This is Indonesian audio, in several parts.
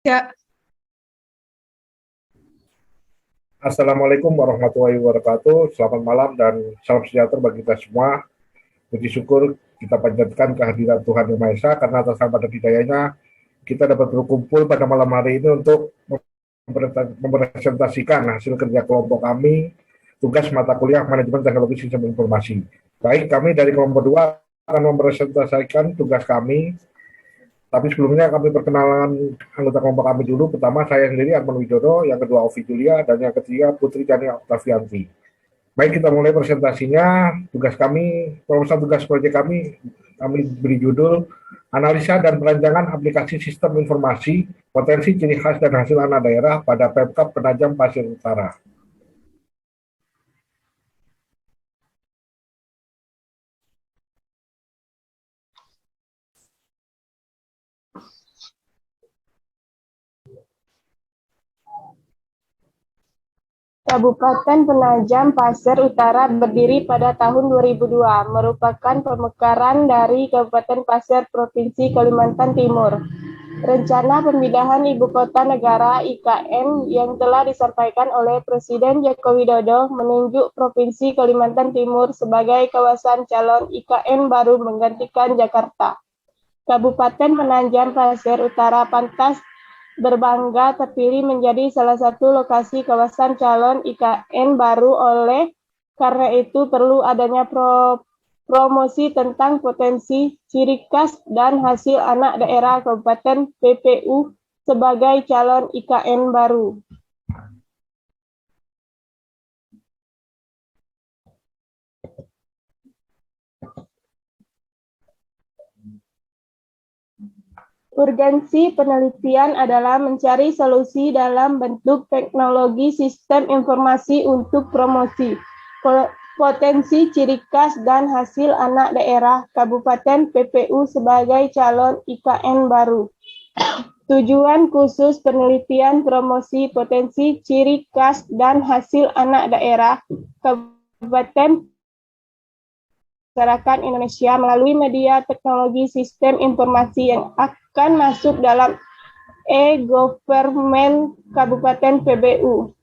Ya, Assalamualaikum warahmatullahi wabarakatuh. Selamat malam dan salam sejahtera bagi kita semua. Puji syukur kita panjatkan kehadiran Tuhan Yang Maha Esa karena atas nama dan hidayahnya kita dapat berkumpul pada malam hari ini untuk mempresentasikan hasil kerja kelompok kami tugas mata kuliah manajemen teknologi sistem informasi. Baik, kami dari kelompok 2 akan mempresentasikan tugas kami. Tapi sebelumnya kami perkenalan anggota kelompok kami dulu. Pertama saya sendiri Arman Widodo, yang kedua Ovi Julia, dan yang ketiga Putri Chani Octavianti. Baik, kita mulai presentasinya. Tugas kami, proposal tugas proyek kami beri judul Analisa dan Perancangan Aplikasi Sistem Informasi, Potensi Ciri Khas dan Hasil Anak Daerah pada Pemkab Penajam Pasir Utara. Kabupaten Penajam Pasir Utara berdiri pada tahun 2002, merupakan pemekaran dari Kabupaten Pasir, Provinsi Kalimantan Timur. Rencana pemindahan Ibu Kota Negara (IKN) yang telah disampaikan oleh Presiden Joko Widodo menunjuk Provinsi Kalimantan Timur sebagai kawasan calon IKN baru menggantikan Jakarta. Kabupaten Penajam Pasir Utara pantas berbangga terpilih menjadi salah satu lokasi kawasan calon IKN baru. Oleh karena itu perlu adanya promosi tentang potensi, ciri khas, dan hasil anak daerah Kabupaten PPU sebagai calon IKN baru. Urgensi penelitian adalah mencari solusi dalam bentuk teknologi sistem informasi untuk promosi, potensi, ciri khas, dan hasil anak daerah Kabupaten PPU sebagai calon IKN baru. Tujuan khusus penelitian promosi potensi, ciri khas, dan hasil anak daerah Kabupaten masyarakat Indonesia melalui media teknologi sistem informasi yang akan masuk dalam e-Government Kabupaten PPU,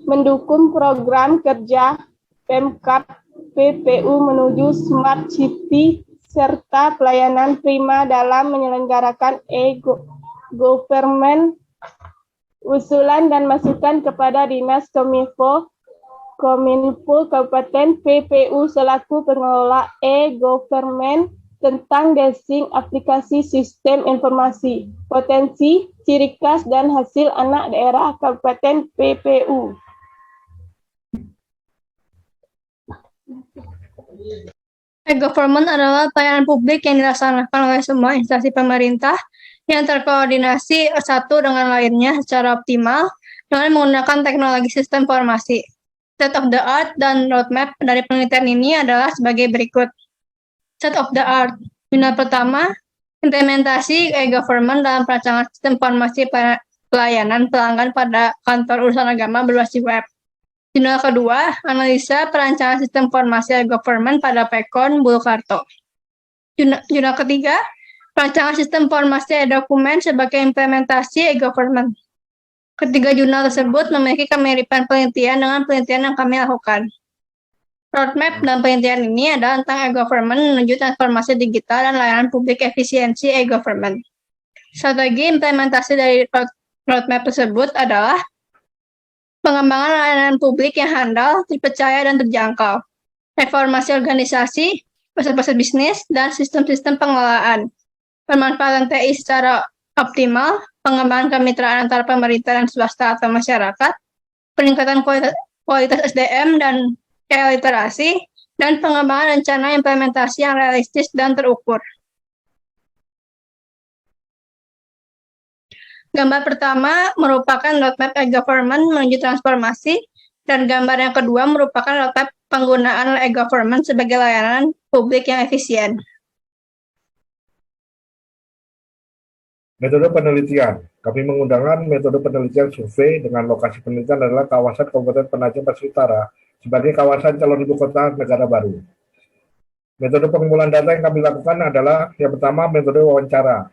mendukung program kerja Pemkab PPU menuju Smart City serta pelayanan prima dalam menyelenggarakan e-Government. Usulan dan masukan kepada Dinas Kominfo Kabupaten PPU selaku pengelola e-Government tentang desain aplikasi sistem informasi, potensi, ciri khas, dan hasil anak daerah Kabupaten PPU. e-government adalah pelayanan publik yang dilaksanakan oleh semua instansi pemerintah yang terkoordinasi satu dengan lainnya secara optimal dengan menggunakan teknologi sistem informasi. State of the art dan roadmap dari penelitian ini adalah sebagai berikut. State of the art. Jurnal pertama, implementasi e-government dalam perancangan sistem informasi pelayanan pelanggan pada kantor urusan agama berbasis web. Jurnal kedua, analisa perancangan sistem informasi e-government pada Pekon Bulkarto. Jurnal ketiga, perancangan sistem informasi e-dokumen sebagai implementasi e-government. Ketiga jurnal tersebut memiliki kemiripan penelitian dengan penelitian yang kami lakukan. Roadmap dan penelitian ini adalah tentang e-government menuju transformasi digital dan layanan publik efisiensi e-government. Strategi implementasi dari roadmap tersebut adalah pengembangan layanan publik yang handal, terpercaya, dan terjangkau, reformasi organisasi, proses-proses bisnis, dan sistem-sistem pengelolaan, pemanfaatan TI secara optimal, pengembangan kemitraan antara pemerintah dan swasta atau masyarakat, peningkatan kualitas SDM dan literasi, dan pengembangan rencana implementasi yang realistis dan terukur. Gambar pertama merupakan roadmap e-government menuju transformasi, dan gambar yang kedua merupakan roadmap penggunaan e-government sebagai layanan publik yang efisien. Metode penelitian. Kami menggunakan metode penelitian survei dengan lokasi penelitian adalah kawasan Kabupaten Penajam Pasir Utara sebagai kawasan calon ibu kota negara baru. Metode pengumpulan data yang kami lakukan adalah yang pertama metode wawancara.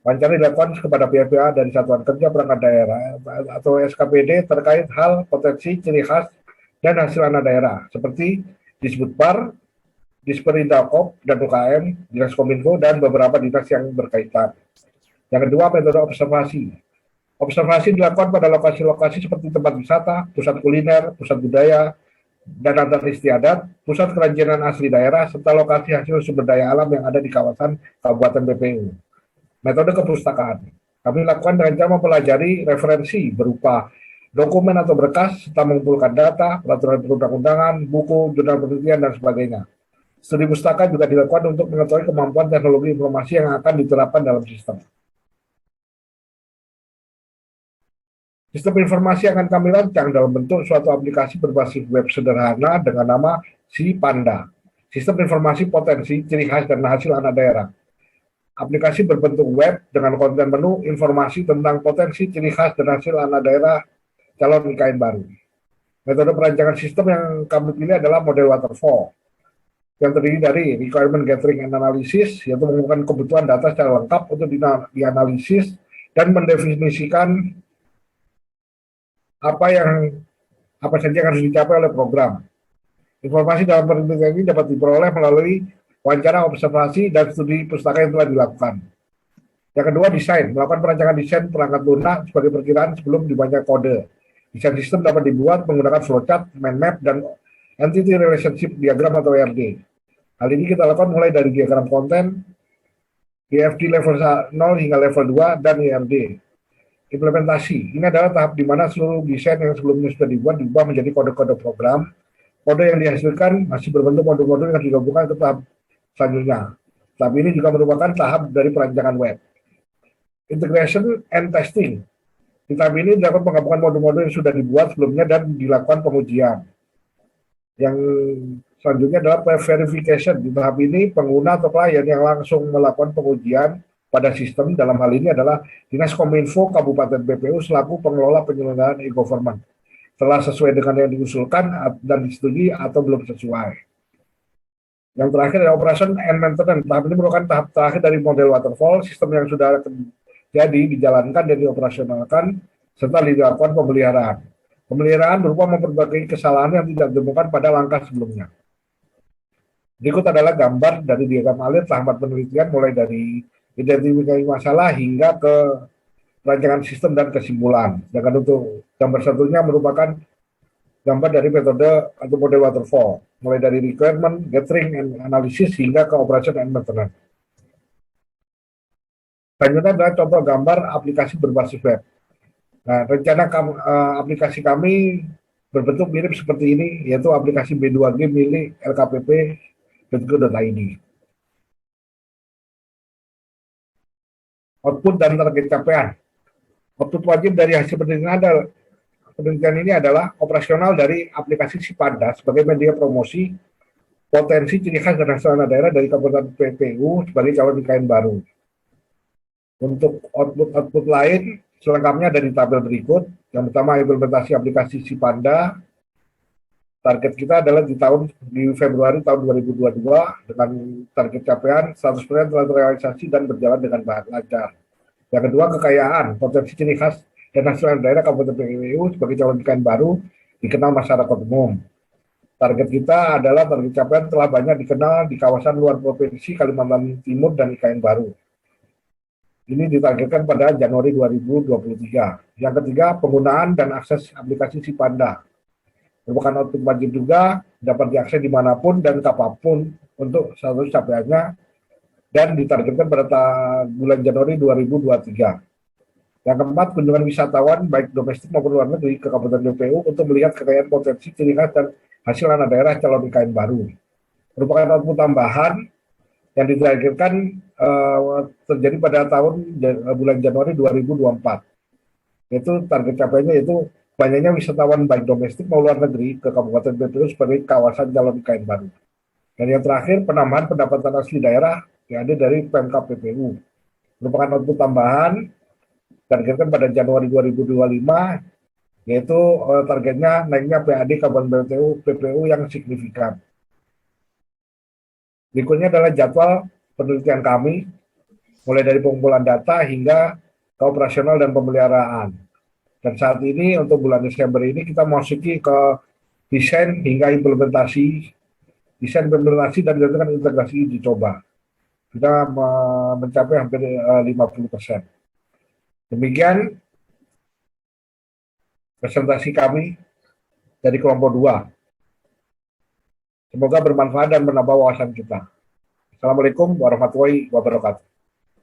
Wawancara dilakukan kepada pihak-pihak dari Satuan Kerja Perangkat Daerah atau SKPD terkait hal potensi, ciri khas, dan hasil anak daerah seperti Disbudpar, Disperindak dan UKM, Dinas Kominfo, dan beberapa dinas yang berkaitan. Yang kedua, metode observasi. Observasi dilakukan pada lokasi-lokasi seperti tempat wisata, pusat kuliner, pusat budaya, dan adat istiadat, pusat kerajinan asli daerah, serta lokasi hasil sumber daya alam yang ada di kawasan Kabupaten BPU. Metode kepustakaan. Kami lakukan dengan cara mempelajari referensi berupa dokumen atau berkas, serta mengumpulkan data, peraturan perundang-undangan, buku, jurnal penelitian, dan sebagainya. Studi pustaka juga dilakukan untuk mengetahui kemampuan teknologi informasi yang akan diterapkan dalam sistem. Sistem informasi akan kami rancang dalam bentuk suatu aplikasi berbasis web sederhana dengan nama SIPANDA. Sistem informasi potensi, ciri khas, dan hasil anak daerah. Aplikasi berbentuk web dengan konten menu informasi tentang potensi, ciri khas, dan hasil anak daerah calon IKN baru. Metode perancangan sistem yang kami pilih adalah model waterfall, yang terdiri dari requirement gathering and analysis, yaitu mengumpulkan kebutuhan data secara lengkap untuk dianalisis dan mendefinisikan apa saja yang harus dicapai oleh program. Informasi dalam penelitian ini dapat diperoleh melalui wawancara, observasi, dan studi pustaka yang telah dilakukan. Yang kedua, desain. Melakukan perancangan desain perangkat lunak sebagai perkiraan sebelum dibaca kode. Desain sistem dapat dibuat menggunakan flowchart, mind map, dan entity relationship diagram atau ERD. Hal ini kita lakukan mulai dari diagram konten, DFD level 0 hingga level 2, dan ERD. Implementasi. Ini adalah tahap di mana seluruh desain yang sebelumnya sudah diubah menjadi kode-kode program. Kode yang dihasilkan masih berbentuk modul-modul yang digabungkan ke tahap selanjutnya. Tahap ini juga merupakan tahap dari perancangan web. Integration and testing. Di tahap ini dilakukan penggabungan modul-modul yang sudah dibuat sebelumnya dan dilakukan pengujian. Yang selanjutnya adalah verification. Di tahap ini pengguna atau klien yang langsung melakukan pengujian pada sistem, dalam hal ini adalah Dinas Kominfo Kabupaten BPU selaku pengelola penyelenggaraan e-government. Telah sesuai dengan yang diusulkan dan disetujui atau belum sesuai. Yang terakhir adalah operation and maintenance. Tahap ini merupakan tahap terakhir dari model waterfall, sistem yang sudah jadi dijalankan dan dioperasionalkan, serta dilakukan pemeliharaan. Pemeliharaan berupa memperbaiki kesalahan yang tidak ditemukan pada langkah sebelumnya. Berikut adalah gambar dari diagram alir tahapan penelitian mulai dari identifikasi masalah hingga ke rancangan sistem dan kesimpulan. Sedangkan untuk gambar satunya merupakan gambar dari metode atau model waterfall, mulai dari requirement, gathering, and analysis hingga ke operation and maintenance. Selanjutnya adalah contoh gambar aplikasi berbasis web. Nah, rencana aplikasi kami berbentuk mirip seperti ini, yaitu aplikasi B2G milik lkpp.go.id. Output dan target capaian. Output wajib dari hasil penelitian ini adalah operasional dari aplikasi SIPANDA sebagai media promosi potensi, ciri khas, dan hasil anak daerah dari Kabupaten BPU sebagai calon IKN baru. Untuk output lain selengkapnya dari tabel berikut. Yang pertama, implementasi aplikasi SIPANDA. Target kita adalah di Februari tahun 2022 dengan target capaian 100% telah terrealisasi dan berjalan dengan lancar. Yang kedua, kekayaan, potensi, ciri khas, dan hasil daerah Kabupaten BPU sebagai calon IKN baru dikenal masyarakat umum. Target kita adalah target capaian telah banyak dikenal di kawasan luar provinsi Kalimantan Timur dan IKN baru. Ini ditargetkan pada Januari 2023. Yang ketiga, penggunaan dan akses aplikasi SIPANDA. Merupakan output wajib juga, dapat diakses dimanapun dan kapanpun untuk status capaiannya, dan ditargetkan pada bulan Januari 2023. Yang keempat, kunjungan wisatawan baik domestik maupun luar negeri ke Kabupaten BPU untuk melihat kekayaan potensi, ciri khas, dan hasil anak daerah calon IKN baru. Merupakan output tambahan yang ditargetkan terjadi pada bulan Januari 2024. Yaitu target capaiannya yaitu banyaknya wisatawan baik domestik maupun luar negeri ke Kabupaten BPU sebagai kawasan calon IKN baru. Dan yang terakhir, penambahan pendapatan asli daerah yang ada dari Pemkab BPU. Merupakan output tambahan targetkan pada Januari 2025, yaitu targetnya naiknya PAD Kabupaten BPU yang signifikan. Berikutnya adalah jadwal penelitian kami. mulai dari pengumpulan data hingga ke operasional dan pemeliharaan. Dan saat ini untuk bulan Desember ini kita masuki ke desain hingga implementasi, dan dilakukan integrasi uji coba. Kita mencapai hampir 50%. Demikian presentasi kami dari kelompok 2. Semoga bermanfaat dan menambah wawasan kita. Assalamualaikum warahmatullahi wabarakatuh.